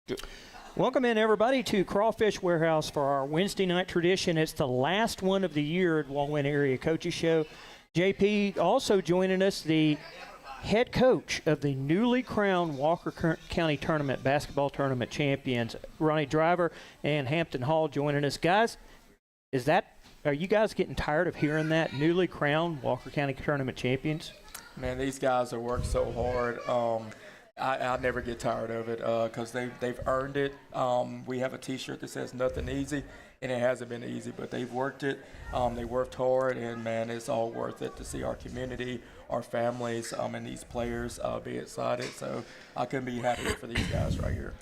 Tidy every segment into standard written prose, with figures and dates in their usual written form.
Good. Welcome in, everybody, to Crawfish Warehouse for our Wednesday night tradition. It's the last one of the year at Wildcasts Area Coaches Show. JP also joining us, the head coach of the newly crowned Walker County Tournament basketball tournament champions, Ronnie Driver, and Hampton Hall joining us. Guys, are you guys getting tired of hearing that, newly crowned Walker County Tournament champions? Man, these guys have worked so hard. I never get tired of it because they've earned it. We have a T-shirt that says "Nothing easy," and it hasn't been easy, but they've worked it. They worked hard, and man, it's all worth it to see our community, our families, and these players be excited. So I couldn't be happier for these guys right here.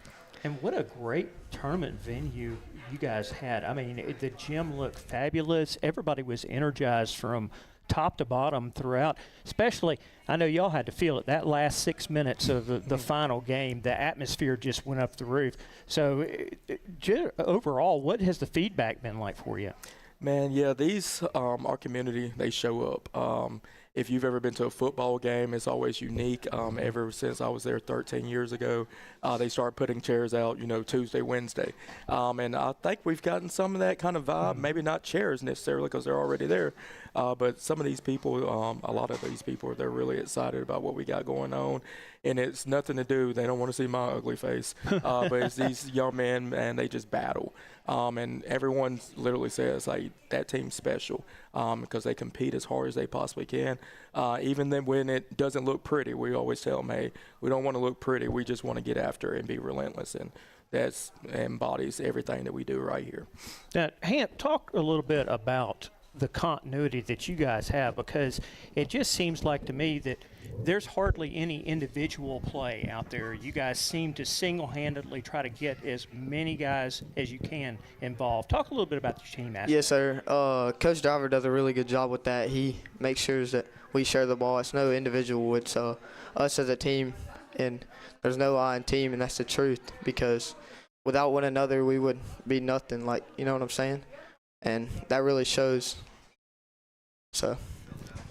And what a great tournament venue you guys had. I mean, the gym looked fabulous. Everybody was energized from top to bottom throughout. Especially, I know y'all had to feel it, that last 6 minutes of the final game. The atmosphere just went up the roof. So overall, what has the feedback been like for you? Man, yeah, these, our community, they show up. If you've ever been to a football game, it's always unique. Ever since I was there 13 years ago, they started putting chairs out, Tuesday, Wednesday. And I think we've gotten some of that kind of vibe, maybe not chairs necessarily because they're already there. But some of these people, a lot of these people, they're really excited about what we got going on. And it's nothing to do. They don't want to see my ugly face. But it's these young men, man, they just battle. And everyone literally says, like, that team's special because they compete as hard as they possibly can. Even then when it doesn't look pretty, we always tell them, hey, we don't want to look pretty. We just want to get after it and be relentless. And that embodies everything that we do right here. Now, Hamp, talk a little bit about the continuity that you guys have, because it just seems like to me that there's hardly any individual play out there. You guys seem to single-handedly try to get as many guys as you can involved. Talk a little bit about your team aspect. Yes, sir. Coach Driver does a really good job with that. He makes sure that we share the ball. It's no individual. It's us as a team, and there's no I in team, and that's the truth, because without one another, we would be nothing, like, you know what I'm saying? And that really shows. So,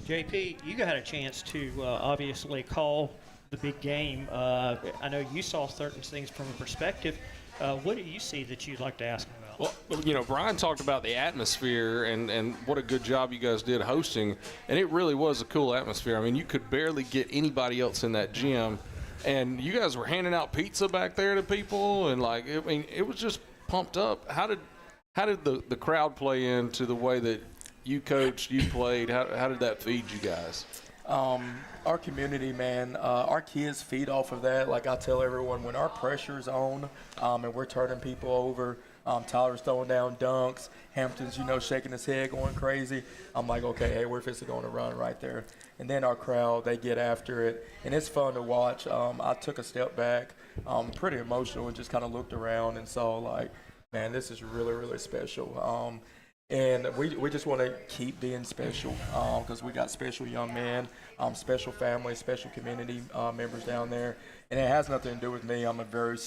JP, you got a chance to obviously call the big game. I know you saw certain things from a perspective. What do you see that you'd like to ask him about? Well, Brian talked about the atmosphere and what a good job you guys did hosting, and it really was a cool atmosphere. I mean, you could barely get anybody else in that gym, and you guys were handing out pizza back there to people, and it was just pumped up. How did the crowd play into the way that you coached, you played? How did that feed you guys? Our community, man, our kids feed off of that. Like I tell everyone, when our pressure's on and we're turning people over, Tyler's throwing down dunks, Hampton's, shaking his head, going crazy. I'm like, okay, hey, we're fixing going to run right there. And then our crowd, they get after it, and it's fun to watch. I took a step back, pretty emotional, and just kind of looked around and saw, like, man, this is really, really special. And we just want to keep being special because we got special young men, special families, special community members down there. And it has nothing to do with me. I'm a very,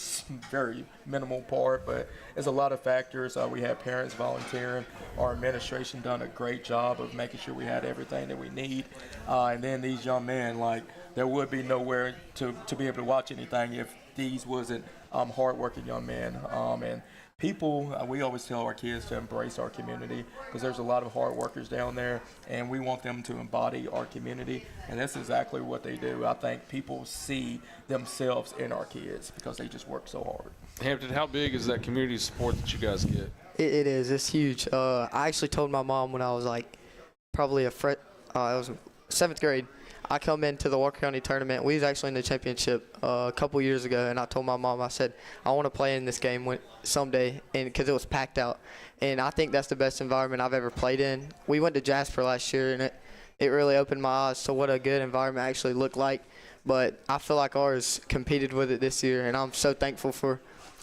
very minimal part, but there's a lot of factors. We had parents volunteering. Our administration done a great job of making sure we had everything that we need. And then these young men, like, there would be nowhere to be able to watch anything if these wasn't hardworking young men. And people, we always tell our kids to embrace our community because there's a lot of hard workers down there, and we want them to embody our community, and that's exactly what they do. I think people see themselves in our kids because they just work so hard. Hampton, how big is that community support that you guys get? it is. It's huge. I actually told my mom when I was probably it was 7th grade. I come into the Walker County Tournament. We was actually in the championship a couple years ago, and I told my mom, I said, I want to play in this game someday, and because it was packed out. And I think that's the best environment I've ever played in. We went to Jasper last year, and it really opened my eyes to what a good environment actually looked like. But I feel like ours competed with it this year, and I'm so thankful for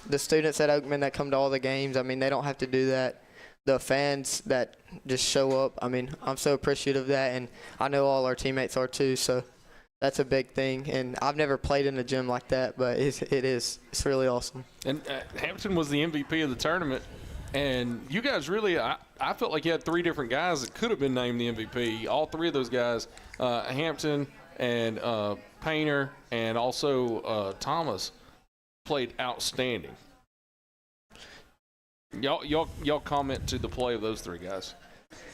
the students at Oakman that come to all the games. I mean, they don't have to do that. The fans that just show up, I mean, I'm so appreciative of that, and I know all our teammates are too, so that's a big thing. And I've never played in a gym like that, but it's really awesome. And Hampton was the MVP of the tournament, and you guys really, I felt like you had 3 different guys that could have been named the MVP. All 3 of those guys, Hampton and Painter and also Thomas, played outstanding. Y'all comment to the play of those three guys.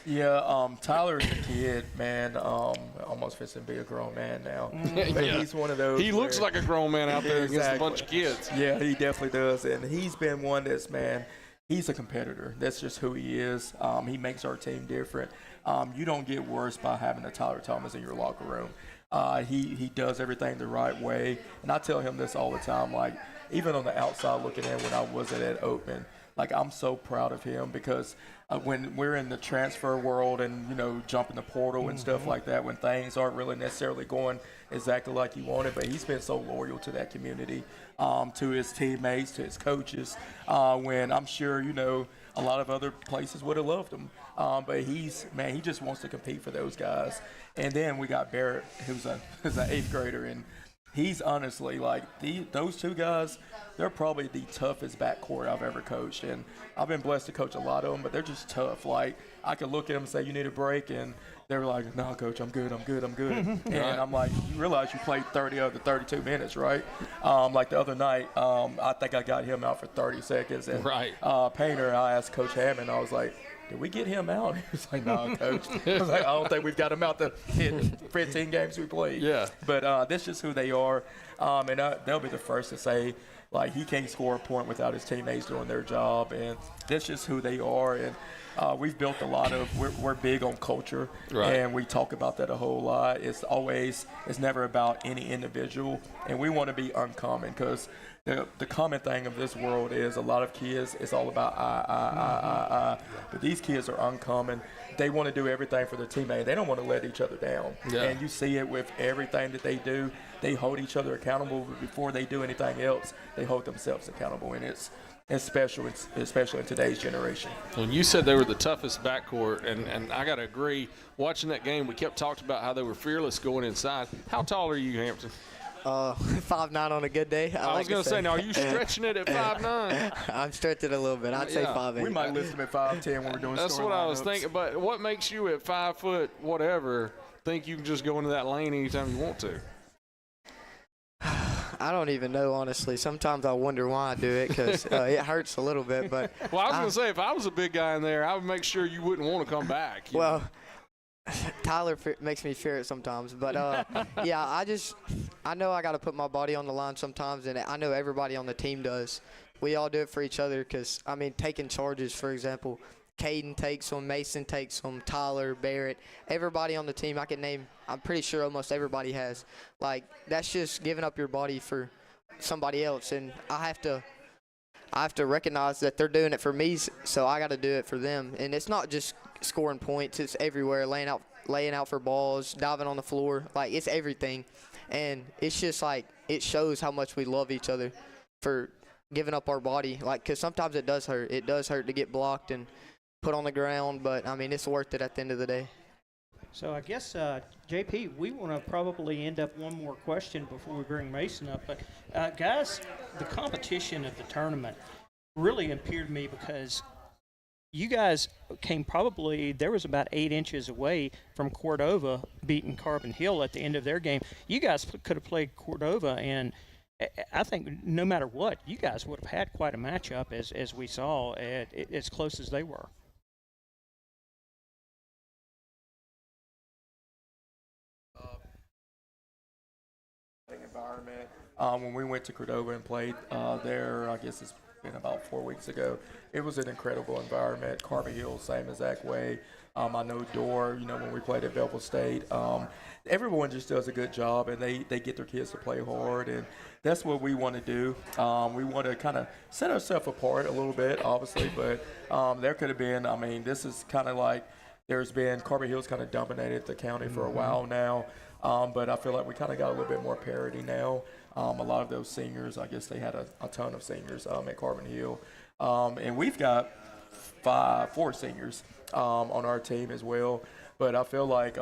Yeah, Tyler's a kid, man. Almost fits to be a grown man now. But he's one of those. He looks like a grown man out there against a bunch of kids. Yeah, he definitely does. And he's been one that's, man, he's a competitor. That's just who he is. He makes our team different. You don't get worse by having a Tyler Thomas in your locker room. He does everything the right way. And I tell him this all the time, like, even on the outside looking in when I wasn't at Oakman, like, I'm so proud of him because when we're in the transfer world and, you know, jumping the portal and stuff like that, when things aren't really necessarily going exactly like you wanted, but he's been so loyal to that community, to his teammates, to his coaches, when I'm sure, you know, a lot of other places would have loved him. But he just wants to compete for those guys. And then we got Barrett, who's an 8th grader, and he's honestly, like, those two guys, they're probably the toughest backcourt I've ever coached. And I've been blessed to coach a lot of them, but they're just tough. Like, I could look at them and say, you need a break, and they were like, no, Coach, I'm good. And I'm like, you realize you played 30 of the 32 minutes, right? Like the other night, I think I got him out for 30 seconds. And Painter, I asked Coach Hammond, I was like, did we get him out? He was like, no, Coach. I was like, I don't think we've got him out the 15 games we played. Yeah. But that's just who they are. And they'll be the first to say, like, he can't score a point without his teammates doing their job. And that's just who they are. And we've built a lot of – we're big on culture. Right. And we talk about that a whole lot. It's never about any individual. And we want to be uncommon because – the common thing of this world is a lot of kids, it's all about I. But these kids are uncommon. They want to do everything for their teammate. They don't want to let each other down. Yeah. And you see it with everything that they do. They hold each other accountable. But before they do anything else, they hold themselves accountable. And it's special, especially in today's generation. Well, you said they were the toughest backcourt, and I got to agree. Watching that game, we kept talking about how they were fearless going inside. How tall are you, Hampton? 5'9" on a good day. I was going to say, now, are you stretching it at 5'9"? I'm stretching a little bit. I'd say 5'8". We might list him at 5'10" when we're doing That's what I was thinking. But what makes you at 5 foot whatever think you can just go into that lane anytime you want to? I don't even know, honestly. Sometimes I wonder why I do it because it hurts a little bit. But well, I was going to say, if I was a big guy in there, I would make sure you wouldn't want to come back. Well, Tyler makes me fear it sometimes, but yeah, I know I got to put my body on the line sometimes, and I know everybody on the team does. We all do it for each other because, I mean, taking charges, for example, Caden takes them, Mason takes them, Tyler, Barrett, everybody on the team I can name. I'm pretty sure almost everybody has. Like, that's just giving up your body for somebody else, and I have to recognize that they're doing it for me, so I got to do it for them. And it's not just scoring points; it's everywhere. Laying out for balls, diving on the floor, like it's everything. And it's just like it shows how much we love each other for giving up our body. Like, because sometimes it does hurt. It does hurt to get blocked and put on the ground, but I mean it's worth it at the end of the day. So I guess, JP, we want to probably end up one more question before we bring Mason up. But, guys, the competition of the tournament really appeared to me because you guys came probably – there was about 8 inches away from Cordova beating Carbon Hill at the end of their game. You guys could have played Cordova, and I think no matter what, you guys would have had quite a matchup as we saw, as close as they were. Environment. When we went to Cordova and played there, I guess it's been about 4 weeks ago, it was an incredible environment. Carbon Hill, same exact way. I know Dorr, when we played at Belleville State, everyone just does a good job, and they get their kids to play hard, and that's what we want to do. We want to kind of set ourselves apart a little bit, obviously, but there could have been, this is kind of like Carbon Hill's kind of dominated the county for a while now. But I feel like we kind of got a little bit more parity now. A lot of those seniors, I guess they had a ton of seniors at Carbon Hill. And we've got 4 seniors on our team as well. But I feel like,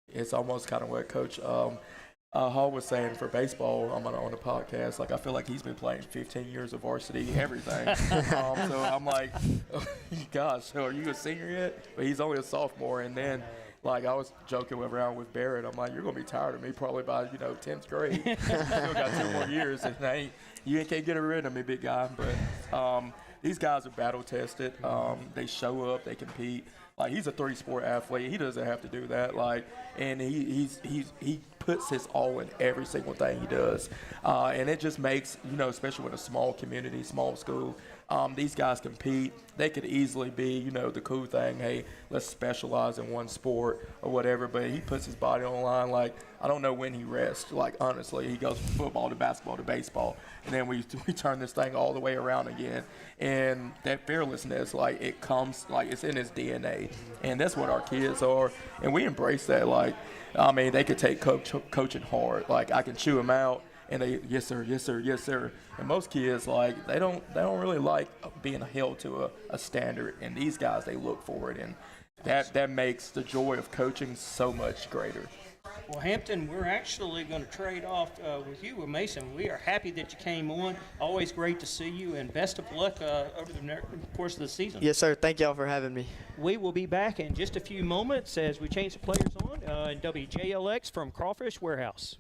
it's almost kind of what Coach Hall was saying for baseball on the podcast. Like, I feel like he's been playing 15 years of varsity, everything. So I'm like, gosh, so are you a senior yet? But he's only a sophomore. And then Like, I was joking around with Barrett. I'm like, you're going to be tired of me probably by, 10th grade. Still got 2 more years. And you can't get rid of me, big guy. But these guys are battle-tested. They show up. They compete. Like, he's a 3-sport athlete. He doesn't have to do that. Like, and he puts his all in every single thing he does. And it just makes, especially with a small community, small school, these guys compete. They could easily be, the cool thing, hey, let's specialize in one sport or whatever. But he puts his body on the line. Like, I don't know when he rests. Like, honestly, he goes from football to basketball to baseball. And then we turn this thing all the way around again. And that fearlessness, like, it comes, like, it's in his DNA. And that's what our kids are. And we embrace that. Like, I mean, they could take coaching hard. Like, I can chew them out. And they, yes sir, yes sir, yes sir. And most kids, like, they don't really like being held to a standard. And these guys, they look for it, and that makes the joy of coaching so much greater. Well, Hampton, we're actually going to trade off with you with Mason. We are happy that you came on. Always great to see you, and best of luck over the course of the season. Yes, sir. Thank y'all for having me. We will be back in just a few moments as we change the players on in WJLX from Crawfish Warehouse.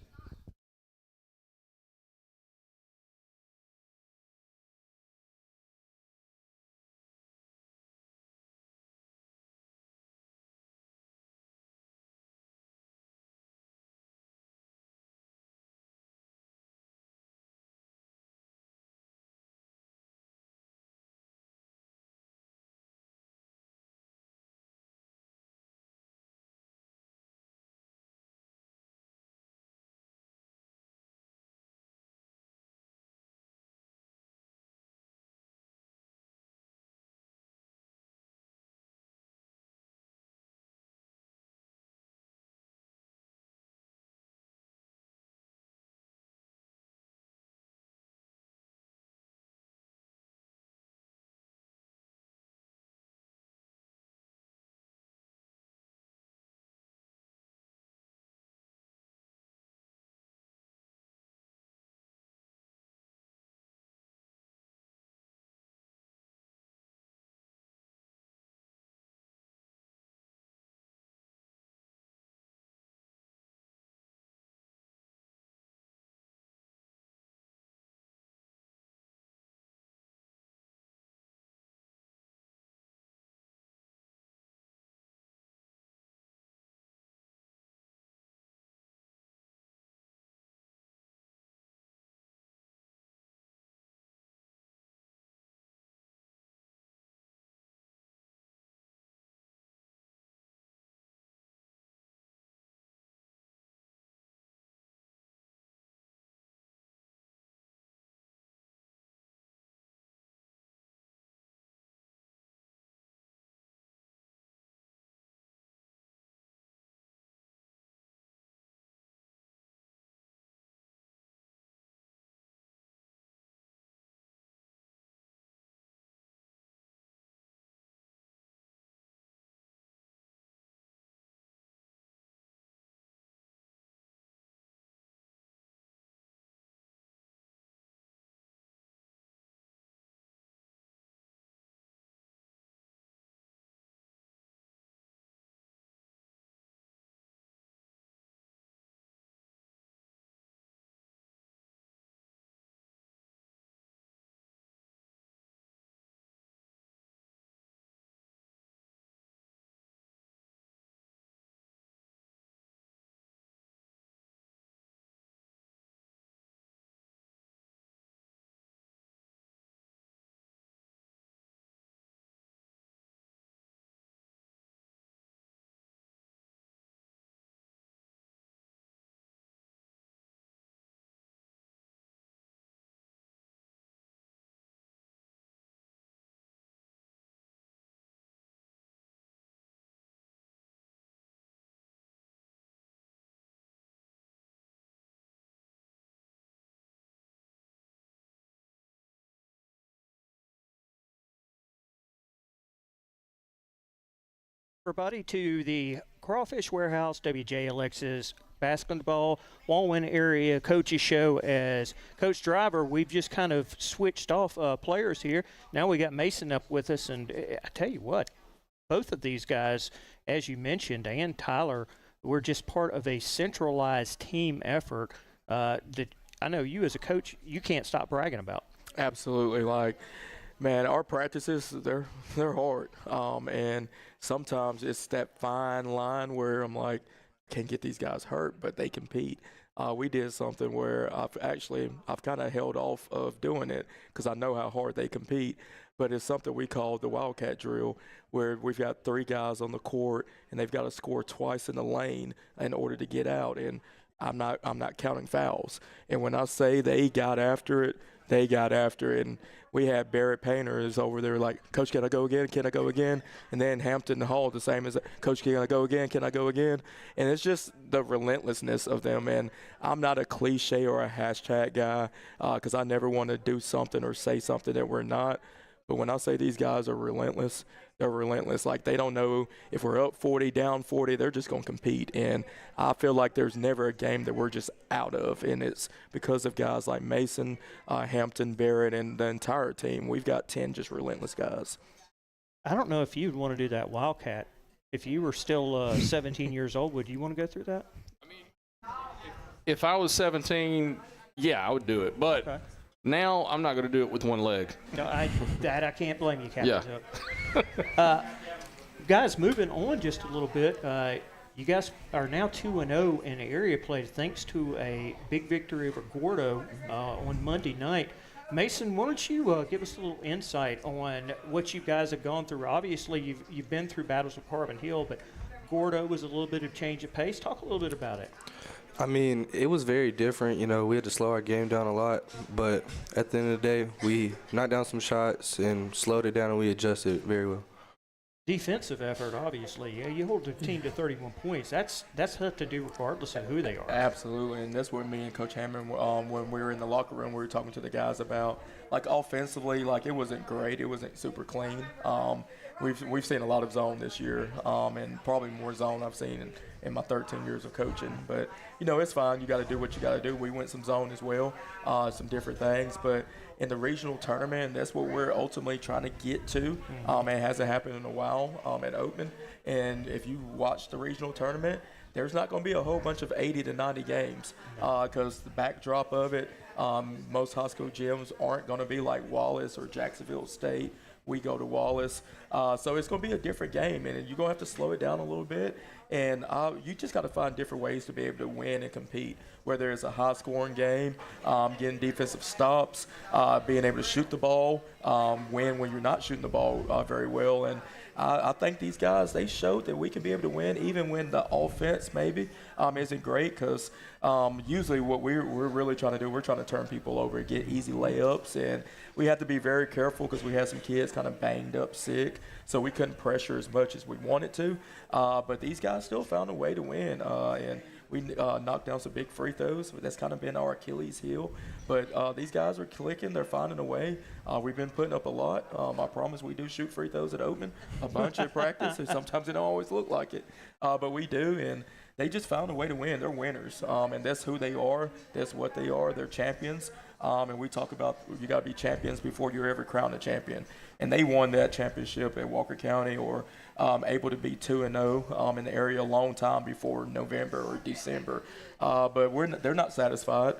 Everybody to the Crawfish Warehouse WJLX's basketball Walwyn area coaches show. As Coach Driver, we've just kind of switched off players here. Now we got Mason up with us, and I tell you what, both of these guys as you mentioned, and Tyler, we're just part of a centralized team effort that I know you as a coach, you can't stop bragging about. Absolutely. Like, man, our practices, they're hard. And sometimes it's that fine line where I'm like, can't get these guys hurt, but they compete. We did something where I've kind of held off of doing it because I know how hard they compete. But it's something we call the Wildcat drill, where we've got 3 guys on the court and they've got to score twice in the lane in order to get out. And I'm not counting fouls. And when I say they got after it, they got after it. And we had Barrett Painter is over there like, Coach, can I go again? Can I go again? And then Hampton Hall, the same as, Coach, can I go again? Can I go again? And it's just the relentlessness of them. And I'm not a cliche or a hashtag guy because I never want to do something or say something that we're not. But when I say these guys are relentless, they're relentless. Like, they don't know if we're up 40, down 40, they're just going to compete. And I feel like there's never a game that we're just out of. And it's because of guys like Mason, Hampton, Barrett, and the entire team. We've got 10 just relentless guys. I don't know if you'd want to do that Wildcat. If you were still 17 years old, would you want to go through that? I mean, if I was 17, yeah, I would do it. But Okay. now I'm not going to do it with one leg. No, I can't blame you, Captain Yeah. Hook. Guys, moving on just a little bit, you guys are now 2-0 in area play thanks to a big victory over Gordo on Monday night. Mason, why don't you give us a little insight on what you guys have gone through? Obviously, you've been through battles with Carbon Hill, but Gordo was a little bit of change of pace. Talk a little bit about it. I mean, it was very different. You know, we had to slow our game down a lot, but at the end of the day, we knocked down some shots and slowed it down, and we adjusted very well. Defensive effort, obviously. Yeah, you hold the team to 31 points. That's tough to do regardless of who they are. Absolutely, and that's what me and Coach Hammond, when we were in the locker room, we were talking to the guys about. Like, offensively, like, it wasn't great. It wasn't super clean. We've seen a lot of zone this year, and probably more zone I've seen in my 13 years of coaching. But, you know, it's fine. You got to do what you got to do. We went some zone as well, some different things. But in the regional tournament, that's what we're ultimately trying to get to. It hasn't happened in a while at Oakman. And if you watch the regional tournament, there's not going to be a whole bunch of 80 to 90 games because the backdrop of it, most high school gyms aren't going to be like Wallace or Jacksonville State. We go to Wallace. So it's going to be a different game, and you're going to have to slow it down a little bit. And you just got to find different ways to be able to win and compete, whether it's a high-scoring game, getting defensive stops, being able to shoot the ball, win when you're not shooting the ball very well. And I think these guys, they showed that we can be able to win even when the offense maybe isn't great because usually what we're really trying to do, we're trying to turn people over and get easy layups. And we have to be very careful because we had some kids kind of banged up sick, so we couldn't pressure as much as we wanted to. But these guys still found a way to win. And we knocked down some big free throws. That's kind of been our Achilles heel. But these guys are clicking. They're finding a way. We've been putting up a lot. I promise we do shoot free throws at Oakman, a bunch at practice. And sometimes it don't always look like it. But we do. And they just found a way to win. They're winners. And that's who they are. That's what they are. They're champions. And we talk about you got to be champions before you're ever crowned a champion. And they won that championship at Walker County or able to be 2-0 in the area a long time before November or December. But they're not satisfied.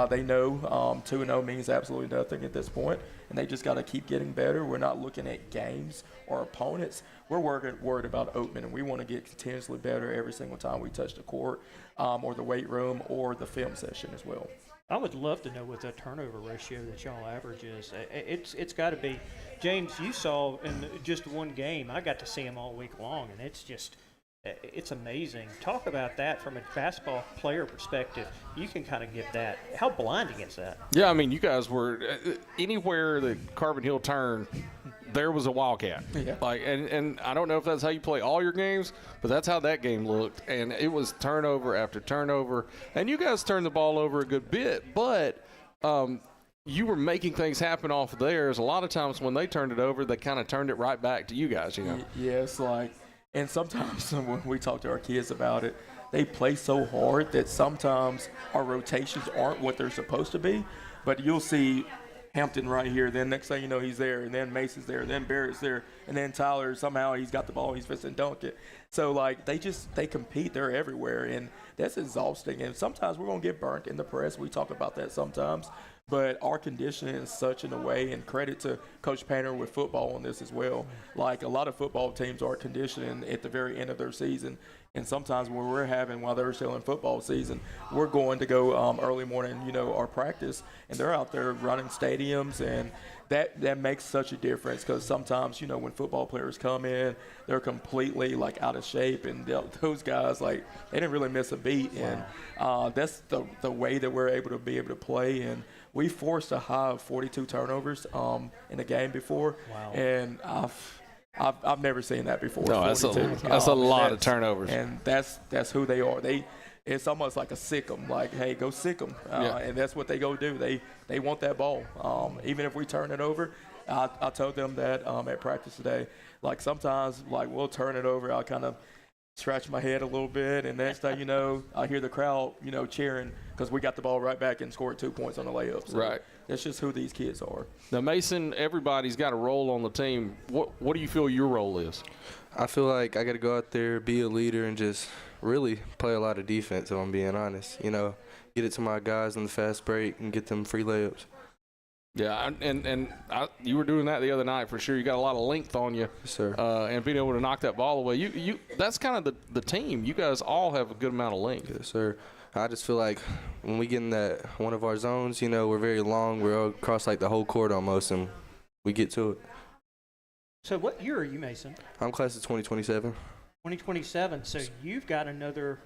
They know 2-0 means absolutely nothing at this point, and they just got to keep getting better. We're not looking at games or opponents. We're worried about Oakman, and we want to get continuously better every single time we touch the court or the weight room or the film session as well. I would love to know what that turnover ratio that y'all average is. It's got to be. James, you saw in just one game. I got to see him all week long, and it's amazing. Talk about that from a basketball player perspective. You can kind of get that. How blinding is that? Yeah, I mean, you guys were anywhere that Carbon Hill turned, there was a Wildcat. Yeah. And I don't know if that's how you play all your games, but that's how that game looked. And it was turnover after turnover. And you guys turned the ball over a good bit, but you were making things happen off of theirs. A lot of times when they turned it over, they kind of turned it right back to you guys, you know. Yes, and sometimes when we talk to our kids about it, they play so hard that sometimes our rotations aren't what they're supposed to be. But you'll see Hampton right here. Then next thing you know, he's there, and then Mason's there, and then Barrett's there, and then Tyler, somehow he's got the ball, he's fixing to dunk it. So, like, they compete. They're everywhere, and that's exhausting. And sometimes we're going to get burnt in the press. We talk about that sometimes. But our conditioning is such in a way, and credit to Coach Painter with football on this as well. Like, a lot of football teams are conditioning at the very end of their season. And sometimes when we're having, while they're still in football season, we're going to go early morning, our practice, and they're out there running stadiums, and that makes such a difference because sometimes, when football players come in, they're completely, like, out of shape, and those guys, like, they didn't really miss a beat. And that's the way that we're able to play. And we forced a high of 42 turnovers in a game before. Wow. And I've never seen that before. No, that's a lot of turnovers. And that's who they are. It's almost like a sick 'em, like, hey, go sick 'em. And that's what they go do. They want that ball. Even if we turn it over, I told them that at practice today. Like, sometimes, like, we'll turn it over. I'll kind of scratch my head a little bit, and next thing you know, I hear the crowd, cheering because we got the ball right back and scored 2 points on the layup. So right. That's just who these kids are. Now, Mason, everybody's got a role on the team. What do you feel your role is? I feel like I got to go out there, be a leader, and just really play a lot of defense, if I'm being honest. Get it to my guys on the fast break and get them free layups. Yeah, and you were doing that the other night for sure. You got a lot of length on you. Yes, sir. And being able to knock that ball away. You that's kind of the team. You guys all have a good amount of length. Yes, sir. I just feel like when we get in that one of our zones, we're very long. We're across like the whole court almost, and we get to it. So what year are you, Mason? I'm class of 2027. 2027. So you've got another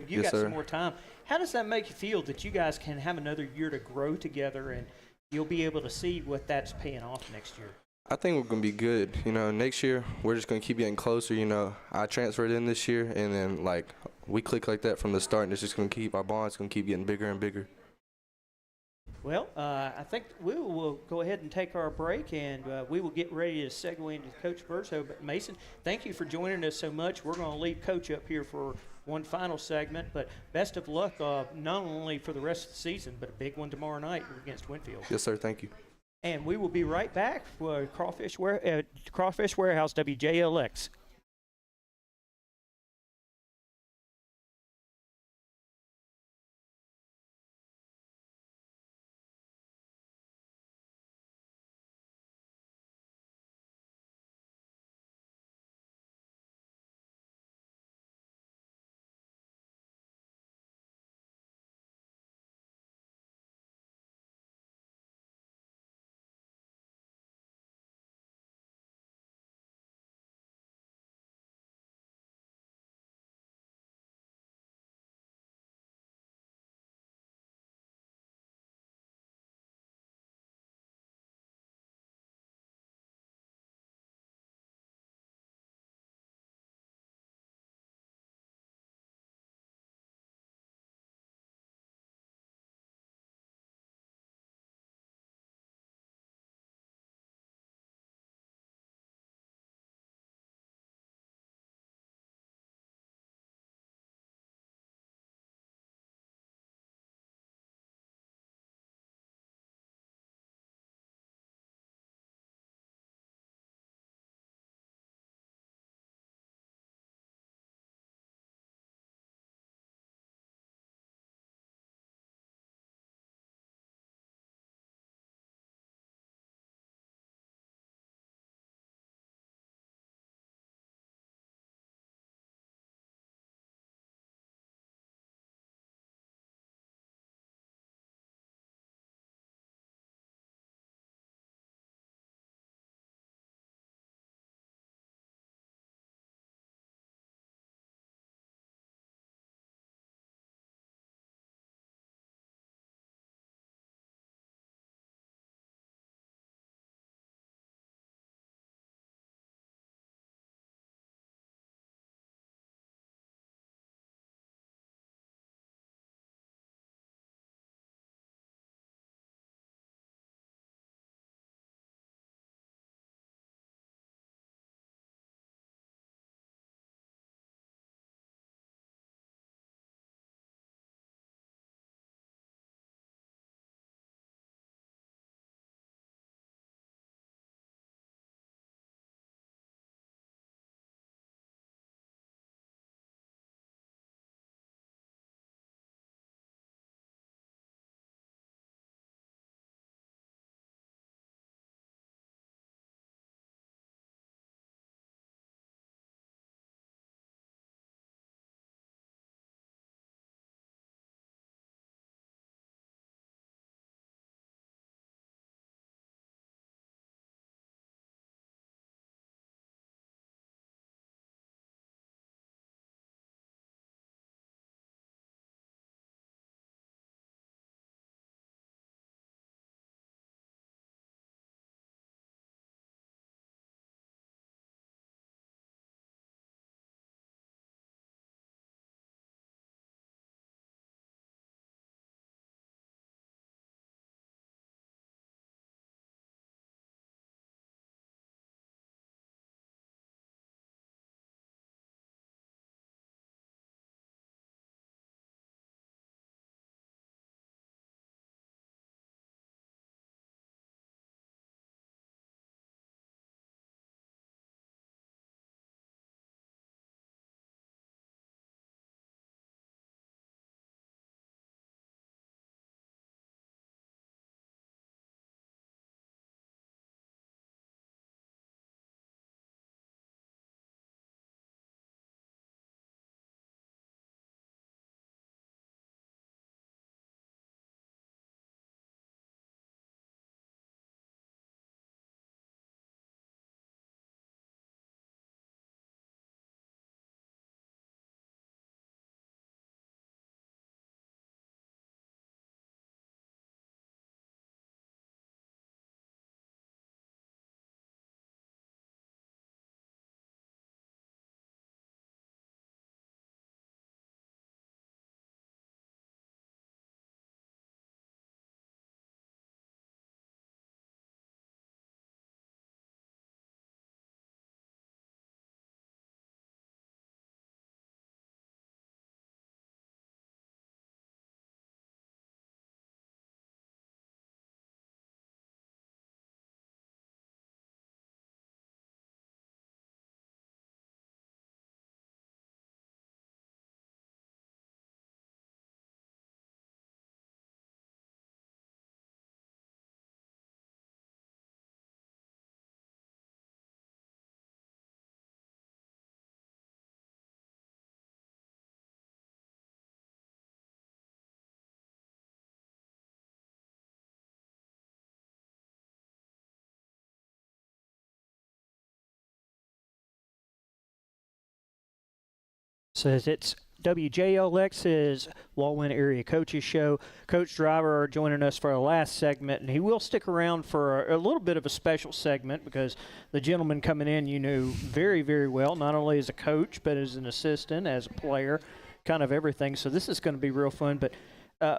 Yes, sir. some more time. How does that make you feel that you guys can have another year to grow together and you'll be able to see what that's paying off next year? I think we're going to be good. Next year we're just going to keep getting closer. I transferred in this year, and then, like, we click like that from the start, and it's just going to keep our bonds going to keep getting bigger and bigger. Well, I think we will go ahead and take our break, and we will get ready to segue into Coach Burns Show. But, Mason, thank you for joining us so much. We're going to leave Coach up here for one final segment, but best of luck not only for the rest of the season, but a big one tomorrow night against Winfield. Yes, sir. Thank you. And we will be right back for Crawfish Warehouse, WJLX. Says it's WJLX's Wildwood Area Coaches Show. Coach Driver joining us for our last segment, and he will stick around for a little bit of a special segment because the gentleman coming in you knew very, very well, not only as a coach but as an assistant, as a player, kind of everything. So this is going to be real fun. But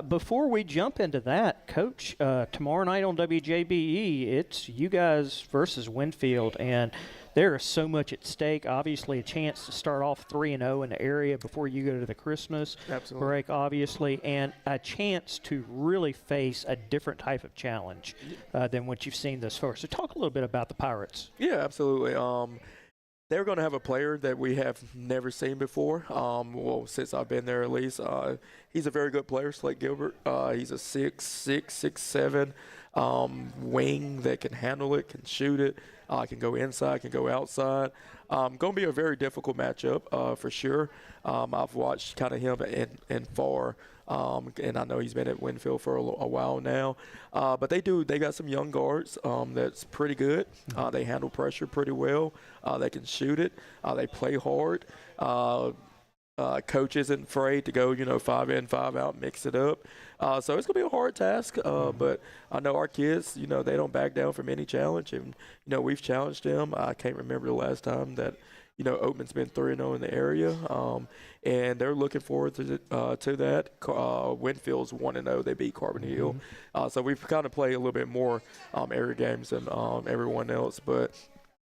before we jump into that, Coach, tomorrow night on WJBE, it's you guys versus Winfield, and there is so much at stake. Obviously, a chance to start off 3-0 in the area before you go to the Christmas break, obviously, and a chance to really face a different type of challenge than what you've seen thus far. So talk a little bit about the Pirates. Yeah, absolutely. They're going to have a player that we have never seen before. Well, since I've been there at least. He's a very good player, Slate Gilbert. He's a 6'6", 6'7", wing that can handle it, can shoot it, can go inside, can go outside. Going to be a very difficult matchup for sure. I've watched kind of him and far, and I know he's been at Winfield for a while now. But they got some young guards that's pretty good. They handle pressure pretty well. They can shoot it. They play hard. Coach isn't afraid to go, 5 in, 5 out, mix it up. So it's going to be a hard task, but I know our kids, they don't back down from any challenge. And, we've challenged them. I can't remember the last time that, Oakman's been 3-0 in the area, and they're looking forward to that. Winfield's 1-0. They beat Carbon Hill. So we've kind of played a little bit more area games than everyone else. But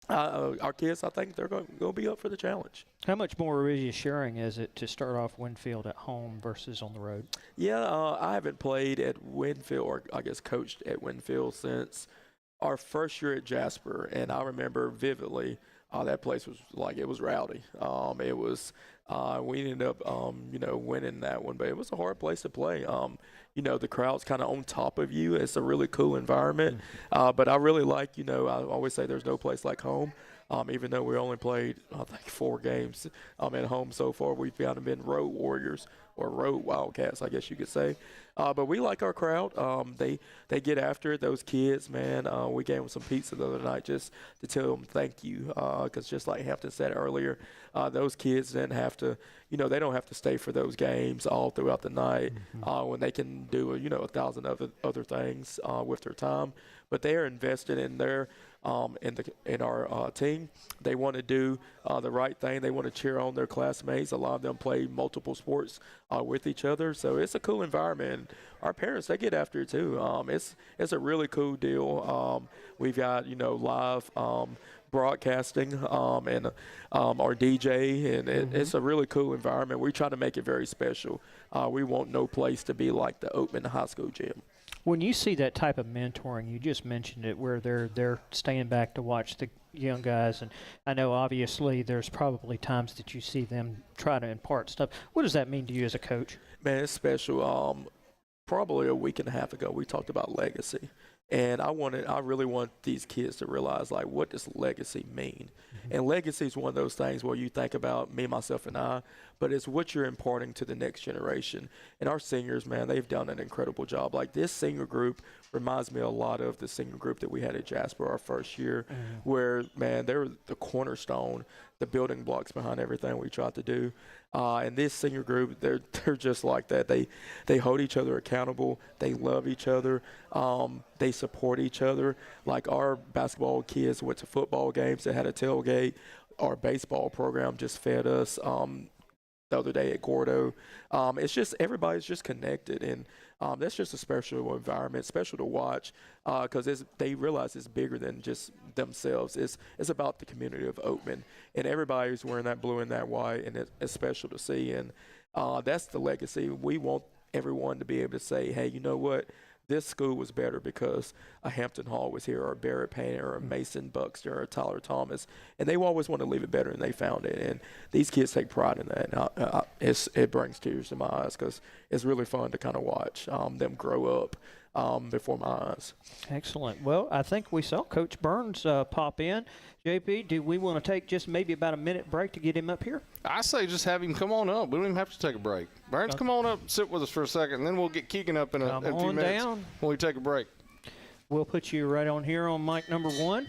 our kids, I think they're going to be up for the challenge. How much more reassuring is it to start off Winfield at home versus on the road? Yeah, I haven't played at Winfield, or I guess coached at Winfield since our first year at Jasper, and I remember vividly that place was it was rowdy. It was we ended up winning that one, but it was a hard place to play. The crowd's kind of on top of you. It's a really cool environment. But I really like, I always say there's no place like home. Even though we only played, I think, 4 games at home so far, we've kind of been road warriors or road Wildcats, I guess you could say. But we like our crowd. They get after it. Those kids, man, we gave them some pizza the other night just to tell them thank you. Because just like Hampton said earlier, those kids didn't have to, they don't have to stay for those games all throughout the night when they can do, 1,000 other things with their time. But they are invested in their in our team. They want to do the right thing. They want to cheer on their classmates. A lot of them play multiple sports with each other. So it's a cool environment. Our parents, they get after it too. It's a really cool deal. We've got, live broadcasting and our DJ, and it's a really cool environment. We try to make it very special. We want no place to be like the Oakman High School gym. When you see that type of mentoring, you just mentioned it, where they're staying back to watch the young guys, and I know obviously there's probably times that you see them try to impart stuff. What does that mean to you as a coach? Man, it's special. Probably a week and a half ago, we talked about legacy. And I really want these kids to realize, what does legacy mean? And legacy is one of those things where you think about me, myself, and I, but it's what you're imparting to the next generation. And our seniors, man, they've done an incredible job. This senior group reminds me a lot of the senior group that we had at Jasper our first year, where, man, they're the cornerstone, the building blocks behind everything we tried to do. And this senior group, they're just like that. They hold each other accountable. They love each other. They support each other. Like our basketball kids went to football games that had a tailgate. Our baseball program just fed us the other day at Gordo. It's just everybody's just connected, and that's just a special environment, special to watch, because they realize it's bigger than just themselves. It's about the community of Oakman, and everybody's wearing that blue and that white, and it's special to see. And that's the legacy. We want everyone to be able to say, hey, you know what? This school was better because a Hampton Hall was here, or a Barrett Payne, or a Mason Buxton, or a Tyler Thomas, and they always want to leave it better than they found it. And these kids take pride in that. And it brings tears to my eyes because it's really fun to kind of watch them grow up before my eyes. Excellent. Well, I think we saw Coach Burns pop in. JP, do we want to take just maybe about a minute break to get him up here? I say just have him come on up. We don't even have to take a break. Burns, come on up and sit with us for a second, and then we'll get Keegan up in a few minutes when we take a break. We'll put you right on here on mic number 1.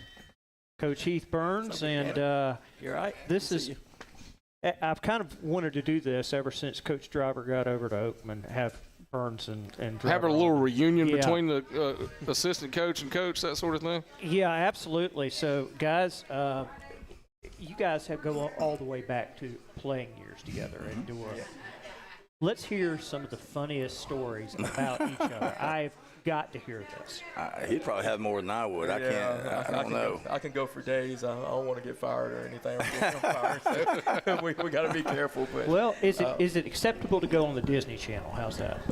Coach Heath Burns, and you're right. This is I've kind of wanted to do this ever since Coach Driver got over to Oakman, have Burns and Driver Having a little on. reunion Yeah. between the assistant coach and coach, that sort of thing. Yeah, absolutely. So, guys, you guys have go all the way back to playing years together at Dora. Let's hear some of the funniest stories about each other. I've got to hear this. He'd probably have more than I would. I can't. I don't know. I can go for days. I don't want to get fired or anything. Or get fired, so we got to be careful. But Well, is it acceptable to go on the Disney Channel? How's that?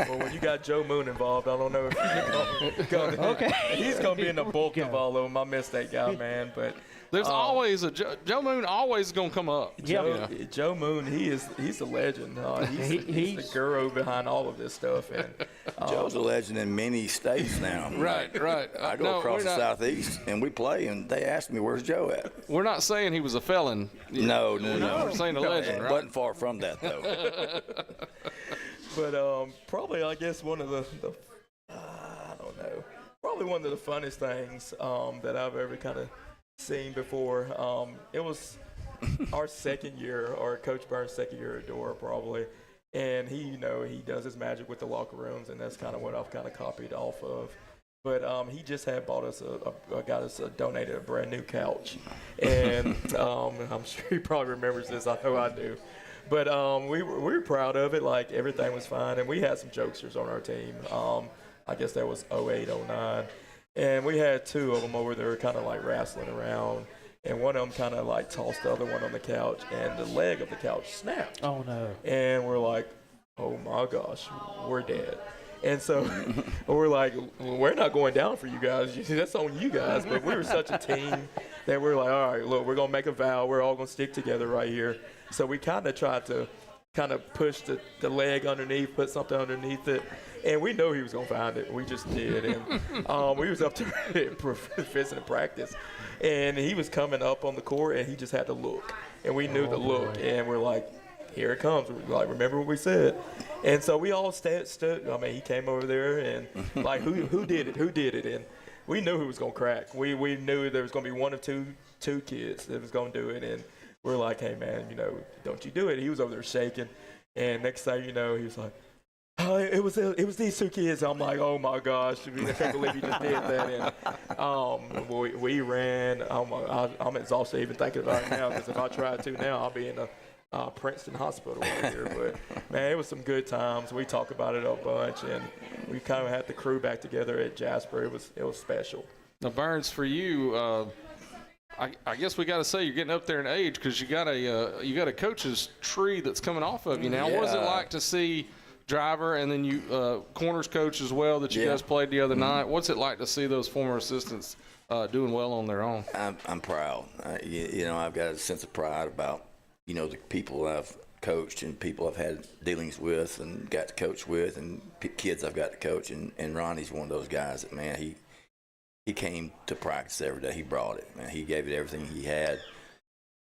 well, when you got Joe Moon involved, I don't know if he's going to. Okay. He's going to be in the bulk Go. of all of them. I miss that guy, man. But There's always a Joe Moon always going to come up. Joe Moon, he's a legend. He's the guru behind all of this stuff. And Joe's a legend in many states now. Right. I go No, across we're the not- southeast and we play, and they asked me, "Where's Joe at?" We're not saying he was a felon. No. We're saying a legend, right? Wasn't far from that though. But probably, I guess one of the I don't know, probably one of the funnest things that I've ever kind of seen before. It was our second year, or Coach Burns' second year at Dora, probably. And he does his magic with the locker rooms, and that's kind of what I've kind of copied off of. But he just had bought us donated a brand new couch, and I'm sure he probably remembers this. I know I do. But we were proud of it. Like, everything was fine, and we had some jokesters on our team. I guess that was 08, 09. And we had two of them over there kind of like wrestling around. And one of them kind of like tossed the other one on the couch, and the leg of the couch snapped. Oh, no. And we're like, oh my gosh, we're dead. And so we're like, well, we're not going down for you guys. That's on you guys. But we were such a team that we're like, all right, look, we're going to make a vow. We're all going to stick together right here. So we kind of tried to push the leg underneath, put something underneath it. And we know he was going to find it. We just did. And we was up to visiting practice. And he was coming up on the court, and he just had to look. And we knew the look. And we're like, here it comes. We're like, remember what we said? And so we all stood. I mean, he came over there, and like, who did it? Who did it? And we knew who was going to crack. We knew there was going to be one of two kids that was going to do it. And we're like, hey, man, don't you do it. He was over there shaking. And next thing you know, he was like, oh, it was these two kids. I'm like, oh my gosh, I can't believe you just did that. And we ran. I'm exhausted even thinking about it now, because if I tried to now, I'll be in a Princeton hospital over here. But man, it was some good times. We talk about it a bunch, and we kind of had the crew back together at Jasper. It was special. Now, Burns, for you, I guess we got to say you're getting up there in age, because you got a coach's tree that's coming off of you now. What was it like to see Driver, and then you corners coach as well, that you guys played the other night? What's it like to see those former assistants doing well on their own? I'm proud. I've got a sense of pride about the people I've coached and people I've had dealings with and got to coach with, and kids I've got to coach. And Ronnie's one of those guys that, man, he came to practice every day. He brought it, man. He gave it everything he had.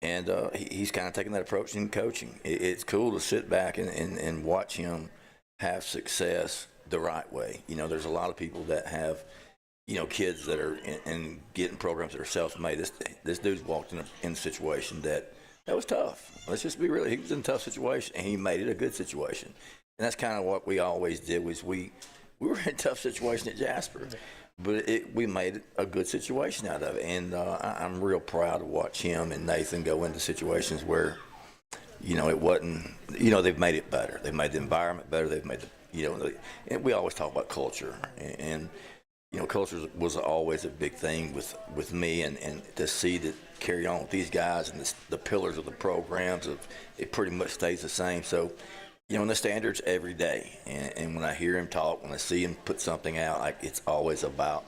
And he's kind of taking that approach in coaching. It's cool to sit back and watch him have success the right way. There's a lot of people that have, kids that are in getting programs that are self-made. This dude's walked in a situation that was tough. Let's just be real. He was in a tough situation, and he made it a good situation. And that's kind of what we always did. Was we were in a tough situation at Jasper, but we made it a good situation out of it. And I'm real proud to watch him and Nathan go into situations where, it wasn't, they've made it better. They've made the environment better. They've made and we always talk about culture. And culture was always a big thing with me. And to see that carry on with these guys and the pillars of the programs, it pretty much stays the same. So, and the standards every day. And when I hear him talk, when I see him put something out, like, it's always about,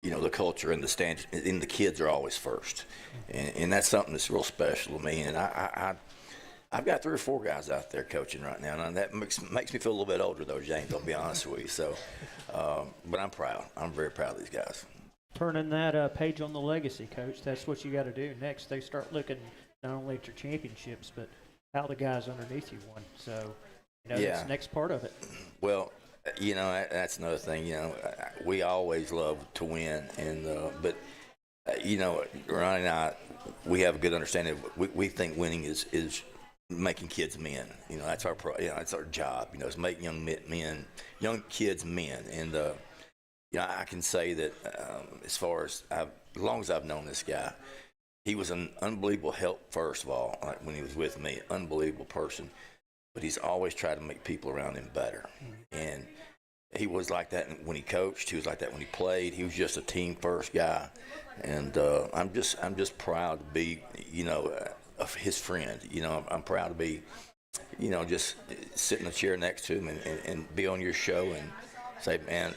the culture and the standards, and the kids are always first. And that's something that's real special to me. And I've got 3 or 4 guys out there coaching right now, and that makes me feel a little bit older, though, James, I'll be honest with you. So, but I'm proud. I'm very proud of these guys. Turning that page on the legacy, Coach. That's what you got to do next. They start looking not only at your championships, but how the guys underneath you won. So, that's the next part of it. Well, that's another thing. We always love to win, and but Ronnie and I, we have a good understanding. We think winning is making kids men. You know, that's that's our job. You know, is make young kids men. And I can say that as long as I've known this guy, he was an unbelievable help. First of all, like when he was with me, unbelievable person. But he's always tried to make people around him better. And he was like that when he coached. He was like that when he played. He was just a team first guy. And I'm just proud to be, of his friend. I'm proud to be, just sit in the chair next to him and be on your show and say, man,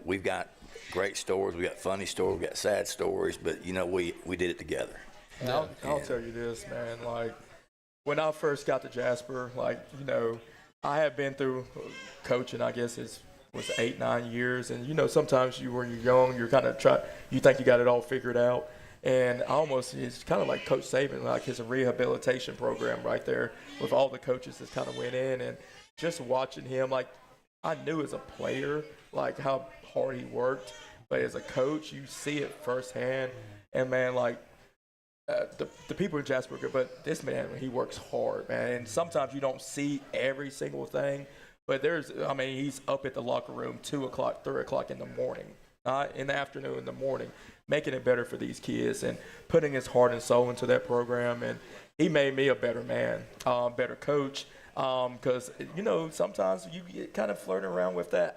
we've got great stories, we got funny stories, we got sad stories, but we did it together. I'll tell you this, man. Like when I first got to Jasper, I have been through coaching. I guess it was 8-9 years, and sometimes when you're young, you're kind of you think you got it all figured out. And it's kind of like Coach Saban, like his rehabilitation program right there with all the coaches that kind of went in, and just watching him, like I knew as a player, like how hard he worked, but as a coach, you see it firsthand. And man, the people in Jasper are good, but this man, he works hard, man. And sometimes you don't see every single thing, but he's up at the locker room 2 o'clock, 3 o'clock in the morning, not in the afternoon, in the morning, making it better for these kids and putting his heart and soul into that program. And he made me a better man, better coach. Because, sometimes you get kind of flirting around with that,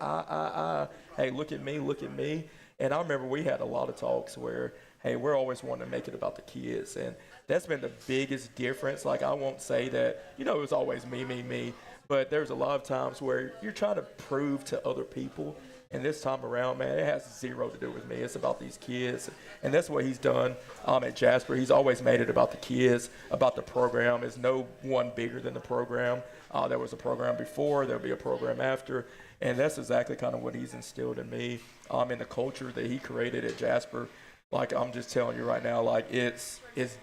hey, look at me. And I remember we had a lot of talks where, hey, we're always wanting to make it about the kids. And that's been the biggest difference. Like, I won't say that, it was always me. But there's a lot of times where you're trying to prove to other people. And this time around, man, it has zero to do with me. It's about these kids. And that's what he's done at Jasper. He's always made it about the kids, about the program. There's no one bigger than the program. There was a program before. There'll be a program after. And that's exactly kind of what he's instilled in me, in the culture that he created at Jasper. Like, I'm just telling you right now, like, it's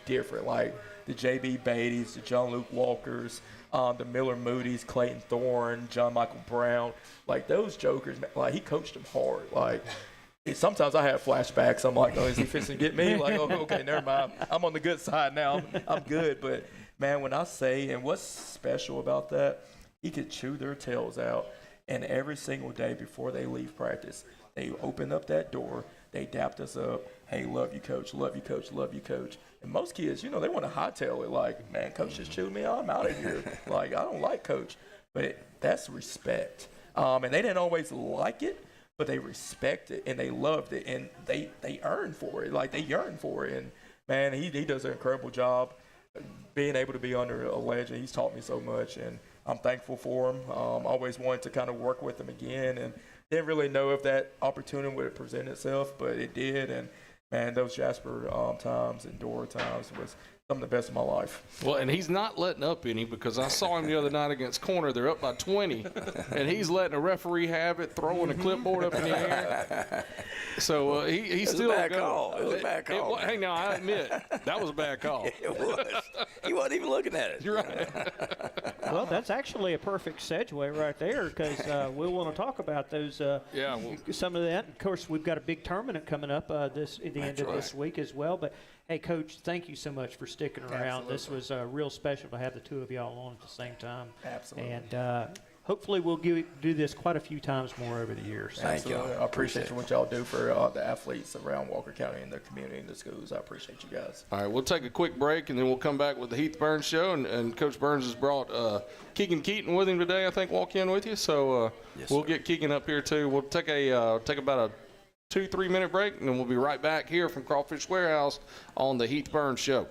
different. Like, the J.B. Beatties, the John Luke Walkers, the Miller Moody's, Clayton Thorne, John Michael Brown, like those jokers, like he coached them hard. Like sometimes I have flashbacks. I'm like, oh, is he fixing to get me? Like, oh, okay, never mind. I'm on the good side now. I'm good. But man, when I say, and what's special about that, he could chew their tails out, and every single day before they leave practice, they open up that door, they dapped us up. Hey, love you, coach. Love you, coach. Love you, coach. And most kids, they want to hightail it. Like, man, coach just chewed me out. I'm out of here. Like, I don't like coach. But that's respect. And they didn't always like it, but they respect it and they loved it and they earned for it. Like, they yearn for it. And man, he does an incredible job being able to be under a legend. He's taught me so much, and I'm thankful for him. Always wanted to kind of work with him again, and didn't really know if that opportunity would present itself, but it did. And man, those Jasper times and Dora times was some of the best of my life. Well, and he's not letting up any, because I saw him the other night against Corner. They're up by 20, and he's letting a referee have it, throwing a clipboard up in the air. So he's still a bad call. It was a bad call. Hey, now I admit that was a bad call. It was. He wasn't even looking at it. You're right. Well, that's actually a perfect segue right there, because we want to talk about those. Some of that. Of course, we've got a big tournament coming up at the end of this week as well. But hey, Coach, thank you so much for sticking around. Absolutely. This was real special to have the two of y'all on at the same time. Absolutely. And hopefully we'll do this quite a few times more over the years. Thank you. I appreciate what y'all do for the athletes around Walker County and the community and the schools. I appreciate you guys. All right, we'll take a quick break, and then we'll come back with the Heath Burns Show. And Coach Burns has brought Keegan Keaton with him today, I think, walk in with you. So we'll get Keegan up here, too. We'll take about a 2-3 minute break, and then we'll be right back here from Crawfish Warehouse on the Heath Burns Show.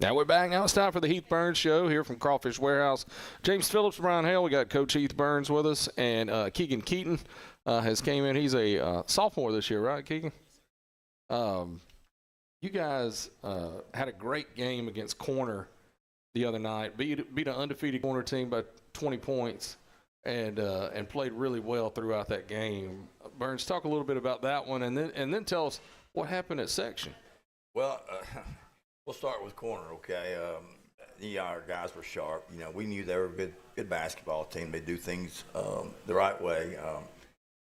Now we're back. Now it's time for the Heath Burns Show here from Crawfish Warehouse. James Phillips, Brian Hale. We got Coach Heath Burns with us, and Keegan Keaton has came in. He's a sophomore this year, right, Keegan? You guys had a great game against Corner the other night. Beat an undefeated Corner team by 20 points, and played really well throughout that game. Burns, talk a little bit about that one, and then tell us what happened at section. Well, we'll start with Corner, okay? Our guys were sharp. We knew they were a good basketball team. They do things the right way.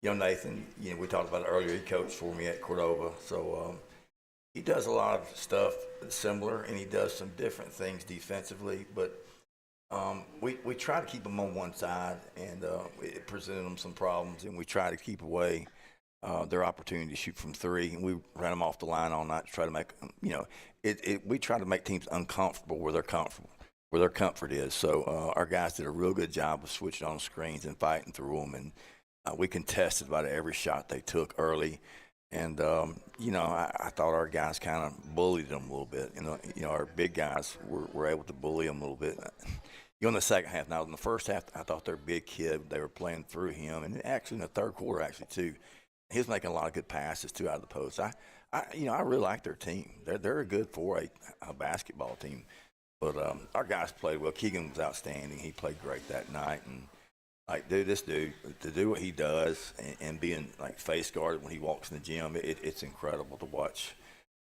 Nathan, we talked about it earlier. He coached for me at Cordova, so he does a lot of stuff similar, and he does some different things defensively. But we try to keep them on one side, and it presented them some problems, and we try to keep away their opportunity to shoot from three, and we ran them off the line all night to try to make, we try to make teams uncomfortable where they're comfortable, where their comfort is. So our guys did a real good job of switching on screens and fighting through them, and we contested about every shot they took early. And, I thought our guys kind of bullied them a little bit. Our big guys were able to bully them a little bit. In the second half. Now, in the first half, I thought their big kid, they were playing through him. And actually in the third quarter, too, he was making a lot of good passes, too, out of the post. I really like their team. They're a good 4A basketball team. But our guys played well. Keegan was outstanding. He played great that night. And, this dude, to do what he does and being, face guarded when he walks in the gym, it's incredible to watch.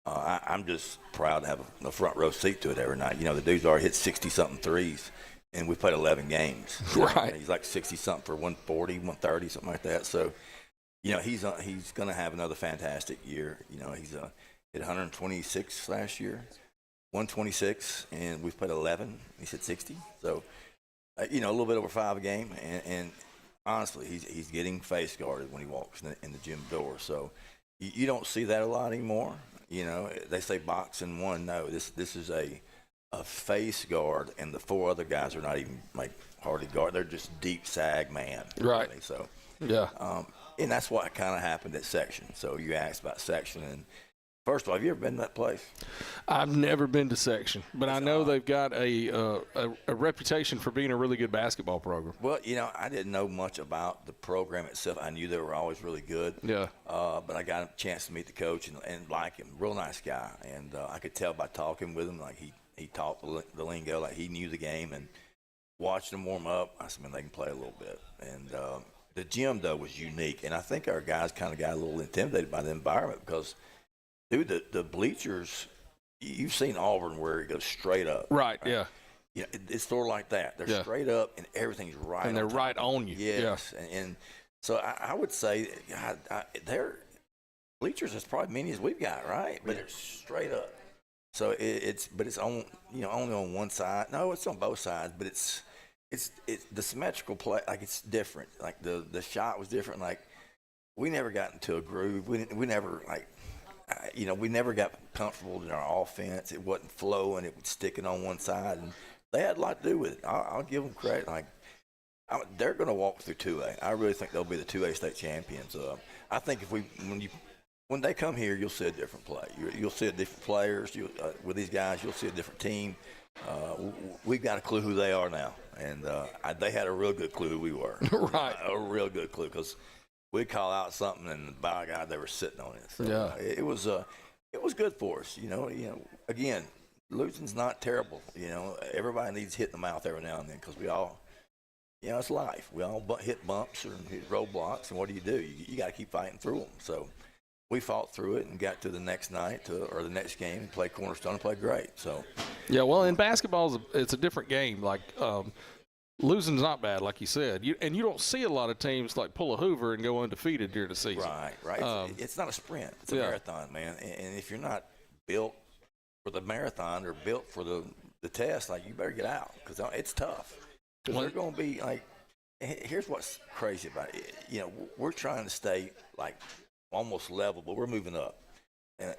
I'm just proud to have a front row seat to it every night. The dude's already hit 60-something threes, and we played 11 games. Right. He's 60-something for 140, 130, something like that. So, he's going to have another fantastic year. He's hit 126 last year, 126, and we've played 11. He's hit 60. So, a little bit over 5 a game, and honestly, he's getting face guarded when he walks in the gym door. So you don't see that a lot anymore. They say box and one. No, this is a face guard, and the 4 other guys are not even hardly guard. They're just deep sag man. Right. Really. So yeah. And that's what kind of happened at section. So you asked about section, and first of all, have you ever been to that place? I've never been to section, but I know they've got a reputation for being a really good basketball program. Well, I didn't know much about the program itself. I knew they were always really good. Yeah. But I got a chance to meet the coach and like him. Real nice guy. And I could tell by talking with him, he talked the lingo, he knew the game. And watching them warm up, I said, man, they can play a little bit. And the gym, though, was unique. And I think our guys kind of got a little intimidated by the environment because – dude, the bleachers, you've seen Auburn where it goes straight up. Right, yeah. It's sort of like that. They're straight up, and everything's right and they're right on you. Yes. Yeah. And so I would say their bleachers is probably many as we've got, right? But they're straight up. So it's on, only on one side. No, it's on both sides, but it's the symmetrical play, it's different. The shot was different. We never got into a groove. We never, we never got comfortable in our offense. It wasn't flowing. It was sticking on one side, and they had a lot to do with it. I'll give them credit. They're going to walk through 2A. I really think they'll be the 2A state champions. I think when they come here, you'll see a different play. You'll see a different players. With these guys, you'll see a different team. We've got a clue who they are now, and they had a real good clue who we were. Right. A real good clue because we'd call out something, and by God, they were sitting on it. So, yeah. It was good for us. Again, losing's not terrible. Everybody needs hit in the mouth every now and then because we all, it's life. We all hit bumps or hit roadblocks, and what do? You got to keep fighting through them. So we fought through it and got to the next night or the next game and played Cornerstone and played great. So yeah, well, in basketball, it's a different game. Losing's not bad, like you said. You don't see a lot of teams pull a Hoover and go undefeated during the season. Right. It's not a sprint. It's a marathon, man. And if you're not built for the marathon or built for the test, you better get out because it's tough. Because they're going to be here's what's crazy about it. We're trying to stay almost level, but we're moving up. And,